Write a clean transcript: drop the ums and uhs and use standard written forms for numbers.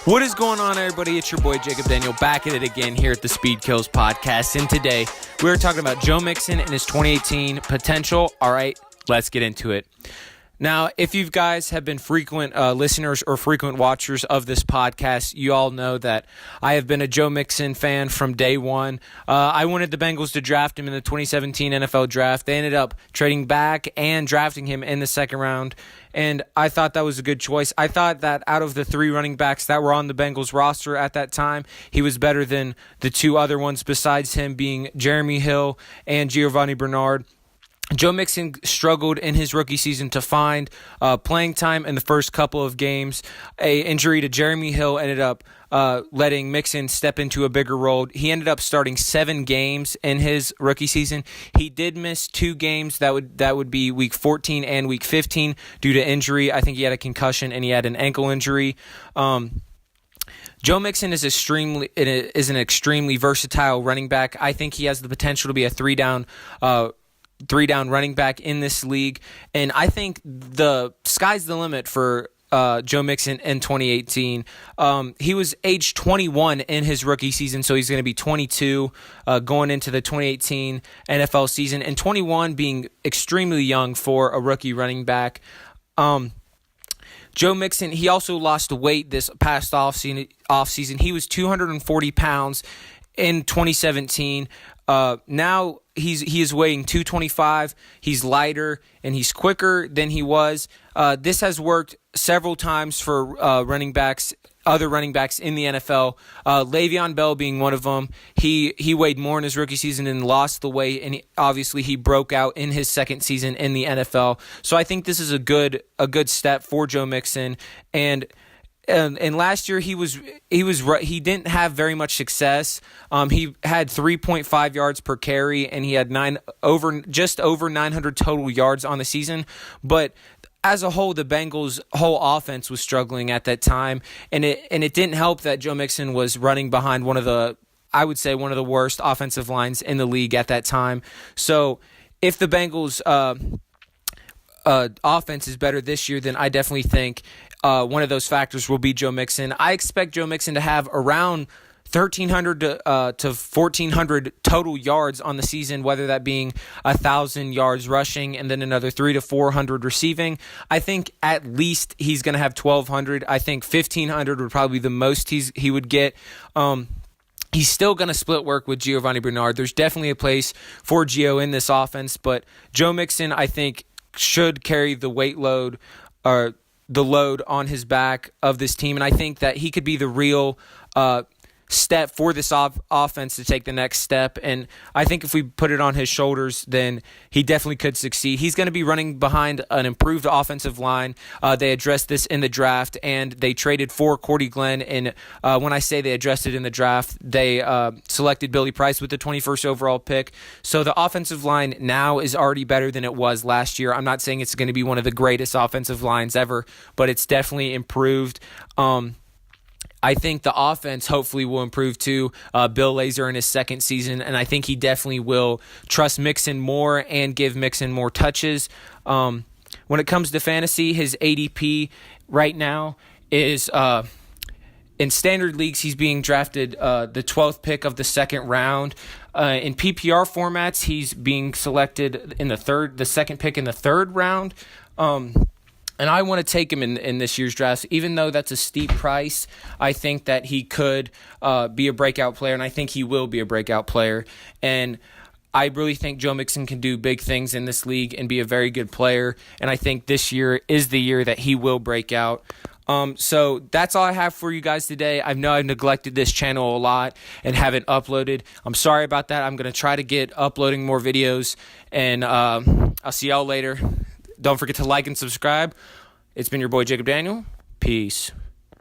What is going on, everybody? It's your boy Jacob Daniel back at it again here at the Speed Kills podcast. And today we're talking about Joe Mixon and his 2018 potential. All right, let's get into it. Now, if you guys have been frequent listeners or frequent watchers of this podcast, you all know that I have been a Joe Mixon fan from day one. I wanted the Bengals to draft him in the 2017 NFL draft. They ended up trading back and drafting him in the second round, and I thought that was a good choice. I thought that out of the three running backs that were on the Bengals roster at that time, he was better than the two other ones besides him being Jeremy Hill and Giovanni Bernard. Joe Mixon struggled in his rookie season to find playing time in the first couple of games. An injury to Jeremy Hill ended up letting Mixon step into a bigger role. He ended up starting 7 games in his rookie season. He did miss 2 games. That would be Week 14 and Week 15 due to injury. I think he had a concussion and he had an ankle injury. Joe Mixon is an extremely versatile running back. I think he has the potential to be a three-down running back in this league. And I think the sky's the limit for Joe Mixon in 2018. He was age 21 in his rookie season, so he's going to be 22 going into the 2018 NFL season, and 21 being extremely young for a rookie running back. Joe Mixon, he also lost weight this past offseason. He was 240 pounds in 2017. Now he is weighing 225. He's lighter and he's quicker than he was. This has worked several times for other running backs in the NFL. Le'Veon Bell being one of them. He weighed more in his rookie season and lost the weight, and obviously he broke out in his second season in the NFL. So I think this is a good step for Joe Mixon. And last year he didn't have very much success. He had 3.5 yards per carry, and he had just over 900 total yards on the season. But as a whole, the Bengals' whole offense was struggling at that time, and it didn't help that Joe Mixon was running behind one of the worst offensive lines in the league at that time. So if the Bengals' offense is better this year, then I definitely think one of those factors will be Joe Mixon. I expect Joe Mixon to have around 1,300 to 1,400 total yards on the season, whether that being 1,000 yards rushing and then another 300 to 400 receiving. I think at least he's going to have 1,200. I think 1,500 would probably be the most he would get. He's still going to split work with Giovanni Bernard. There's definitely a place for Gio in this offense, but Joe Mixon, I think, should carry the weight load or the load on his back of this team, and I think that he could be the real step for this offense to take the next step. And I think if we put it on his shoulders, then he definitely could succeed. He's going to be running behind an improved offensive line. They addressed this in the draft, and they traded for Cordy Glenn. And when I say they addressed it in the draft, they selected Billy Price with the 21st overall pick. So the offensive line now is already better than it was last year. I'm not saying it's going to be one of the greatest offensive lines ever, but it's definitely improved. I think the offense hopefully will improve too. Bill Lazor in his second season, and I think he definitely will trust Mixon more and give Mixon more touches. When it comes to fantasy, his ADP right now is in standard leagues, he's being drafted the 12th pick of the second round. In PPR formats, he's being selected in the second pick in the third round. And I want to take him in this year's draft. Even though that's a steep price, I think that he could be a breakout player, and I think he will be a breakout player. And I really think Joe Mixon can do big things in this league and be a very good player. And I think this year is the year that he will break out. So that's all I have for you guys today. I know I've neglected this channel a lot and haven't uploaded. I'm sorry about that. I'm going to try to get uploading more videos, and I'll see y'all later. Don't forget to like and subscribe. It's been your boy Jacob Daniel. Peace.